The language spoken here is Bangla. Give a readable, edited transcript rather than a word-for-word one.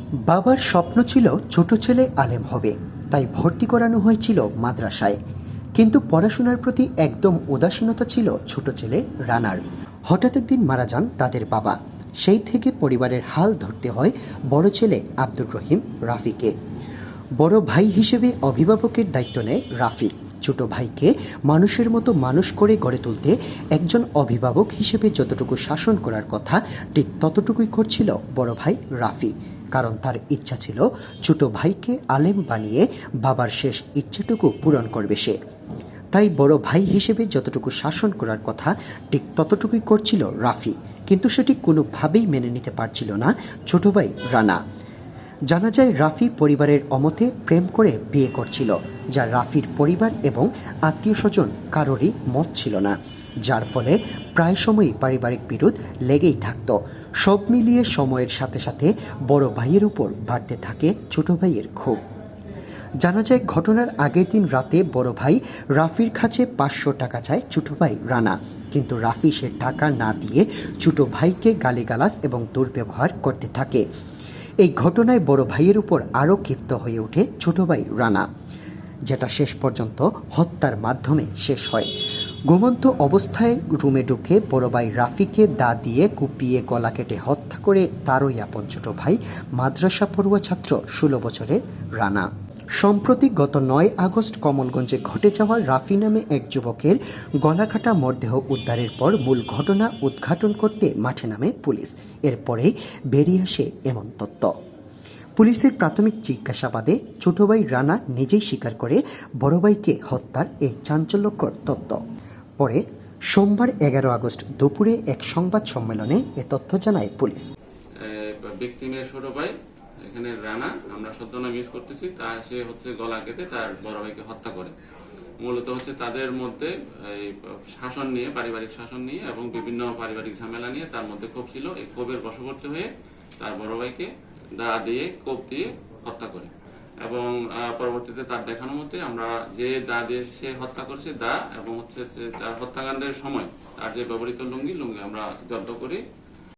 বাবার স্বপ্ন ছিল ছোট ছেলে আলেম হবে, তাই ভর্তি করানো হয়েছিল মাদ্রাসায়। কিন্তু পড়াশোনার প্রতি একদম উদাসীনতা ছিল ছোট ছেলে রানার। হঠাৎ একদিন মারা যান তাদের বাবা। সেই থেকে পরিবারের হাল ধরতে হয় বড় ছেলে আব্দুর রহিম রাফিকে। বড় ভাই হিসেবে অভিভাবকের দায়িত্ব নেয় রাফি। ছোট ভাইকে মানুষের মতো মানুষ করে গড়ে তুলতে একজন অভিভাবক হিসেবে যতটুকু শাসন করার কথা ঠিক ততটুকুই করছিল বড় ভাই রাফি। কারণ তার ইচ্ছা ছিল ছোট ভাইকে আলেম বানিয়ে বাবার শেষ ইচ্ছেটুকু পূরণ করবে সে। তাই বড় ভাই হিসেবে যতটুকু শাসন করার কথা ঠিক ততটুকুই করছিল রাফি। কিন্তু সেটি কোনোভাবেই মেনে নিতে পারছিল না ছোট ভাই রানা। জানা যায় রাফি পরিবারের অমতে প্রেম করে বিয়ে করছিল, যা রাফির পরিবার এবং আত্মীয় স্বজন কারোরই মত ছিল না, যার ফলে প্রায় সময়ই পারিবারিক বিরোধ লেগেই থাকত। সব মিলিয়ে সময়ের সাথে সাথে বড় ভাইয়ের উপর বাড়তে থাকে ছোট ভাইয়ের ক্ষোভ। জানা যায় ঘটনার আগের দিন রাতে বড় ভাই রাফির কাছে 500 টাকা চায় ছোট ভাই রানা, কিন্তু রাফি সে টাকা না দিয়ে ছোট ভাইকে গালিগালাজ এবং দুর্ব্যবহার করতে থাকে। এই ঘটনায় বড় ভাইয়ের উপর আরও ক্ষিপ্ত হয়ে ওঠে ছোট ভাই রানা, যেটা শেষ পর্যন্ত হত্যার মাধ্যমে শেষ হয়। ঘুমন্ত অবস্থায় রুমে ঢুকে বড় ভাই রাফিকে দা দিয়ে কুপিয়ে গলা কেটে হত্যা করে তারই আপন ছোট ভাই মাদ্রাসা পড়ুয়া ছাত্র 16 বছরের রানা। সম্প্রতি গত 9 আগস্ট কমলগঞ্জে ঘটে যাওয়া রাফি নামে এক যুবকের গলাকাটা মরদেহ উদ্ধারের পর মূল ঘটনা উদ্ঘাটন করতে মাঠে নামে পুলিশ। এরপরেই বেরিয়ে আসে এমন তথ্য। পুলিশের প্রাথমিক জিজ্ঞাসাবাদে ছোট ভাই রানা নিজেই স্বীকার করে বড় ভাইকে হত্যার এই চাঞ্চল্যকর তথ্য। পরে সোমবার 11 আগস্ট দুপুরে এক সংবাদ সম্মেলনে এ তথ্য জানায় পুলিশ। ব্যক্তি নিয়ে ছোট ভাই এখানে রানা, আমরা সদ্যনাম ইউজ করতেছি, তা সে হচ্ছে গলা কেটে তার বড় ভাইকে হত্যা করে। মূলত হচ্ছে তাদের মধ্যে এই শাসন নিয়ে, পারিবারিক শাসন নিয়ে এবং বিভিন্ন পারিবারিক ঝামেলা নিয়ে তার মধ্যে ক্ষোভ ছিল। এই ক্ষোভের বশবর্তী হয়ে তার বড় ভাইকে দা দিয়ে কোপ দিয়ে হত্যা করে এবং পরবর্তীতে তার দেখানো মতে আমরা যে দা দিয়ে সে হত্যা করেছে দা এবং হচ্ছে তার হত্যাকাণ্ডের সময় তার যে ব্যবহৃত লুঙ্গি আমরা জব্দ করে